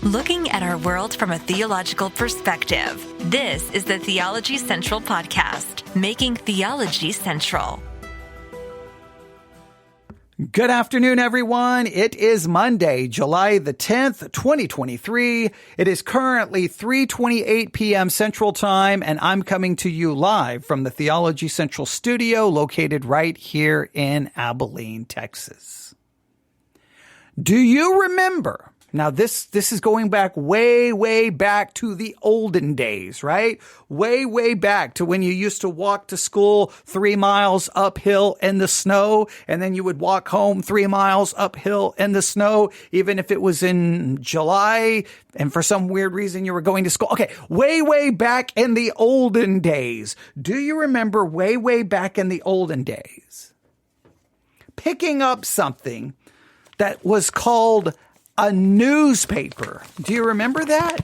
Looking at our world from a theological perspective. This is the Theology Central Podcast, making theology central. Good afternoon, everyone. It is Monday, July the 10th, 2023. It is currently 3:28 p.m. Central Time, and I'm coming to you live from the Theology Central studio located right here in Abilene, Texas. Do you remember? Now, this is going back way back to the olden days, right? Way back to when you used to walk to school 3 miles uphill in the snow, and then you would walk home 3 miles uphill in the snow, even if it was in July, and for some weird reason you were going to school. Okay, way back in the olden days. Do you remember way back in the olden days? Picking up something that was called a newspaper. Do you remember that?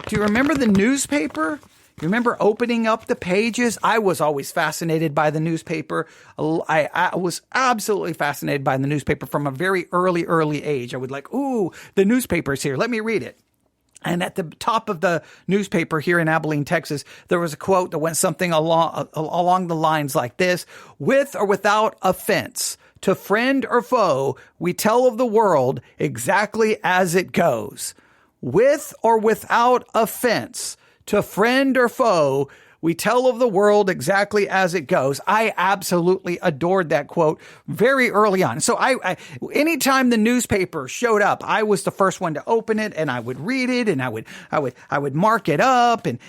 Do you remember the newspaper? You remember opening up the pages? I was always fascinated by the newspaper. I was absolutely fascinated by the newspaper from a very early age. I would like, ooh, the newspaper's here. Let me read it. And at the top of the newspaper here in Abilene, Texas, there was a quote that went something along the lines like this: with or without offense, to friend or foe, we tell of the world exactly as it goes. With or without offense, to friend or foe, we tell of the world exactly as it goes. I absolutely adored that quote very early on. So I anytime the newspaper showed up, I was the first one to open it, and I would read it, and I would mark it up, and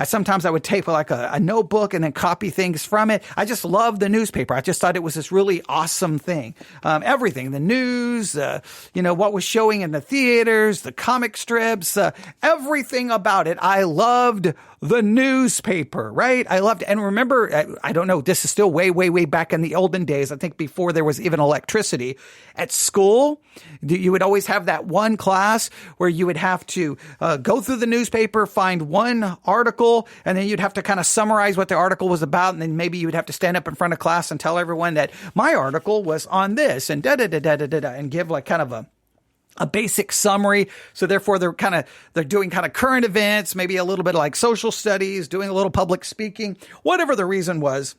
sometimes I would take like a notebook and then copy things from it. I just loved the newspaper. I just thought it was this really awesome thing. Everything, the news, what was showing in the theaters, the comic strips, everything about it. I loved the newspaper, right? I loved it. And remember, I don't know, this is still way back in the olden days. I think before there was even electricity. At school, you would always have that one class where you would have to go through the newspaper, find one article, and then you'd have to kind of summarize what the article was about. And then maybe you would have to stand up in front of class and tell everyone that my article was on this and and give like kind of a basic summary. So therefore they're doing kind of current events, maybe a little bit like social studies, doing a little public speaking, whatever the reason was.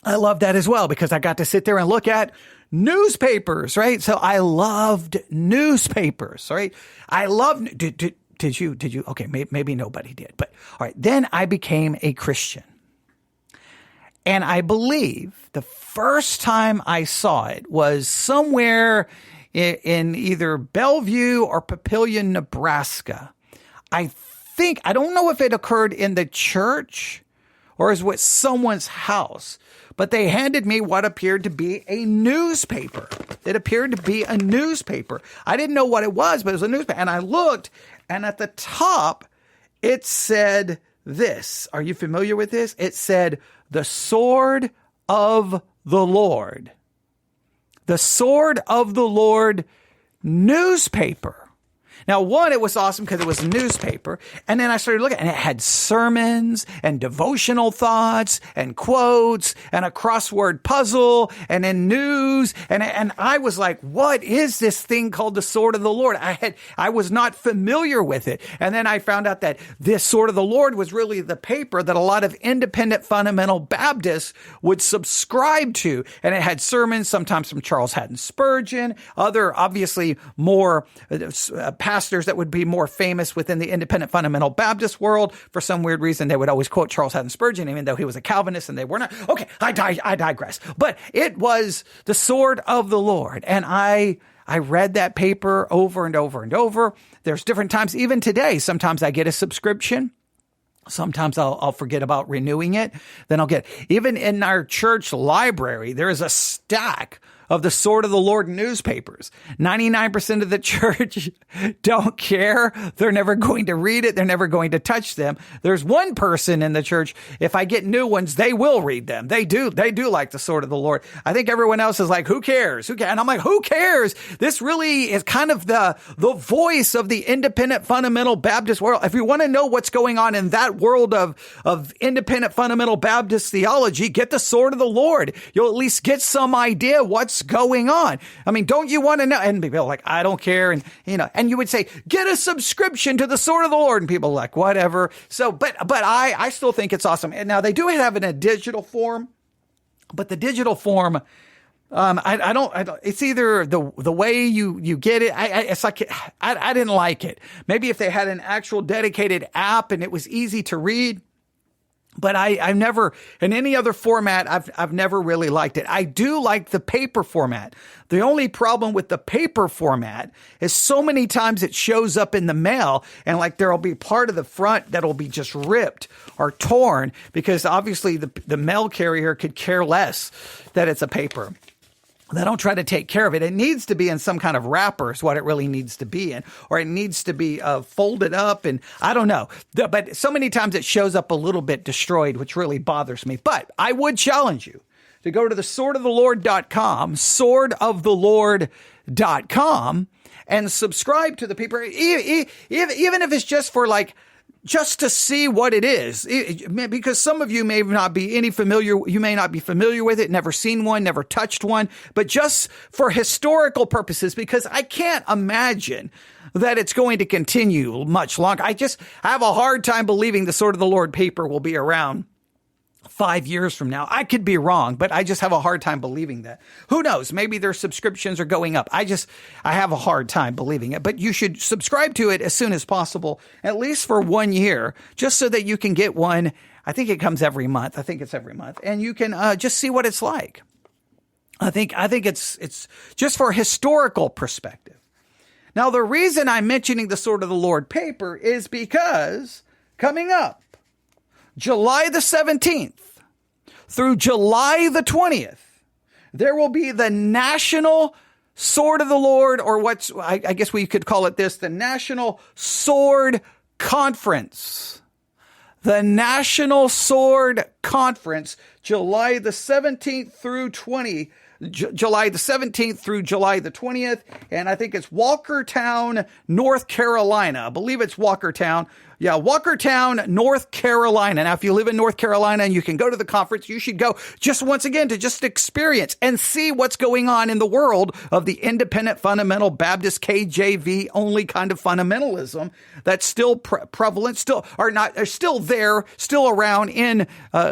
I loved that as well because I got to sit there and look at newspapers, right? So I loved newspapers, right? I loved, did you? Okay. Maybe nobody did, but all right. Then I became a Christian. And I believe the first time I saw it was somewhere in either Bellevue or Papillion, Nebraska. I don't know if it occurred in the church or is with someone's house, but they handed me what appeared to be a newspaper. It appeared to be a newspaper. I didn't know what it was, but it was a newspaper. And I looked, and at the top, it said this. Are you familiar with this? It said, "The Sword of the Lord." The Sword of the Lord newspaper. Now, one, it was awesome because it was a newspaper. And then I started looking, and it had sermons and devotional thoughts and quotes and a crossword puzzle and then news. And I was like, what is this thing called the Sword of the Lord? I was not familiar with it. And then I found out that this Sword of the Lord was really the paper that a lot of independent fundamental Baptists would subscribe to. And it had sermons, sometimes from Charles Haddon Spurgeon, other obviously more pastors that would be more famous within the independent fundamental Baptist world. For some weird reason, they would always quote Charles Haddon Spurgeon, even though he was a Calvinist and they were not. Okay, I digress. But it was the Sword of the Lord. And I read that paper over and over. There's different times, even today, sometimes I get a subscription. Sometimes I'll forget about renewing it. Then I'll get, even in our church library, there is a stack of the Sword of the Lord newspapers. 99% of the church don't care. They're never going to read it. They're never going to touch them. There's one person in the church, if I get new ones, they will read them. They do like the Sword of the Lord. I think everyone else is like, who cares? And I'm like, who cares? This really is kind of the voice of the independent fundamental Baptist world. If you want to know what's going on in that world of independent fundamental Baptist theology, get the Sword of the Lord. You'll at least get some idea what's what's going on? I mean, don't you want to know? And people are like, I don't care. And, and you would say, get a subscription to the Sword of the Lord. And people are like, whatever. So, but I still think it's awesome. And now they do have it in a digital form, but the digital form, I don't, it's either the way you get it. It's like, I didn't like it. Maybe if they had an actual dedicated app and it was easy to read, but I've never, in any other format, I've never really liked it. I do like the paper format. The only problem with the paper format is so many times it shows up in the mail and like there'll be part of the front that'll be just ripped or torn because obviously the mail carrier could care less that it's a paper. They don't try to take care of it. It needs to be in some kind of wrapper is what it really needs to be in, or it needs to be folded up. And I don't know, but so many times it shows up a little bit destroyed, which really bothers me. But I would challenge you to go to the swordoftheLord.com, swordoftheLord.com, and subscribe to the paper, even if it's just for just to see what it is, because some of you may not be familiar with it, never seen one, never touched one, but just for historical purposes, because I can't imagine that it's going to continue much longer. I have a hard time believing the Sword of the Lord paper will be around 5 years from now. I could be wrong, but I just have a hard time believing that. Who knows? Maybe their subscriptions are going up. I have a hard time believing it, but you should subscribe to it as soon as possible, at least for 1 year, just so that you can get one. I think it comes every month. I think it's every month, and you can just see what it's like. I think it's just for historical perspective. Now, the reason I'm mentioning the Sword of the Lord paper is because coming up, July the 17th through July the 20th, there will be the National Sword of the Lord, or I guess we could call it this, the National Sword Conference. The National Sword Conference, July the 17th through July the 17th through July the 20th. And I think it's Walkertown, North Carolina. I believe it's Walkertown. Yeah, Walkertown, North Carolina. Now, if you live in North Carolina and you can go to the conference, you should go just once again to just experience and see what's going on in the world of the independent fundamental Baptist KJV only kind of fundamentalism that's still prevalent, still around in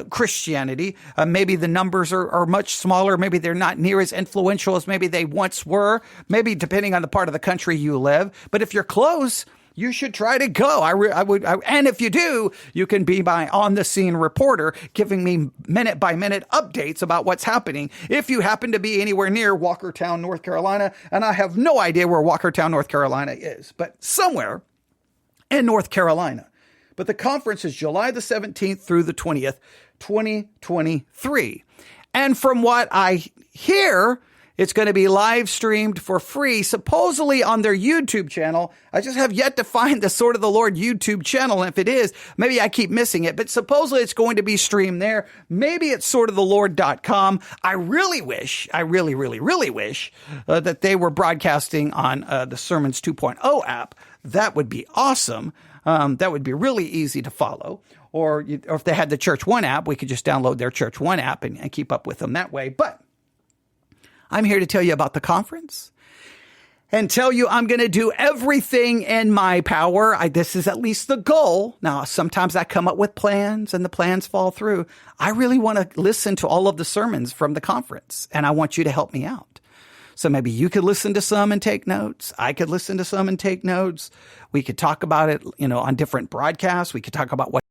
Christianity. Maybe the numbers are much smaller. Maybe they're not near as influential as maybe they once were. Maybe depending on the part of the country you live. But if you're close, you should try to go. And if you do, you can be my on-the-scene reporter giving me minute-by-minute updates about what's happening. If you happen to be anywhere near Walkertown, North Carolina, and I have no idea where Walkertown, North Carolina is, but somewhere in North Carolina. But the conference is July the 17th through the 20th, 2023. And from what I hear, it's going to be live streamed for free, supposedly on their YouTube channel. I just have yet to find the Sword of the Lord YouTube channel. And if it is, maybe I keep missing it, but supposedly it's going to be streamed there. Maybe it's swordoftheLord.com. I really wish that they were broadcasting on the Sermons 2.0 app. That would be awesome. That would be really easy to follow. Or if they had the Church One app, we could just download their Church One app and keep up with them that way. But I'm here to tell you about the conference and tell you I'm going to do everything in my power. This is at least the goal. Now, sometimes I come up with plans and the plans fall through. I really want to listen to all of the sermons from the conference, and I want you to help me out. So maybe you could listen to some and take notes. I could listen to some and take notes. We could talk about it, on different broadcasts. We could talk about what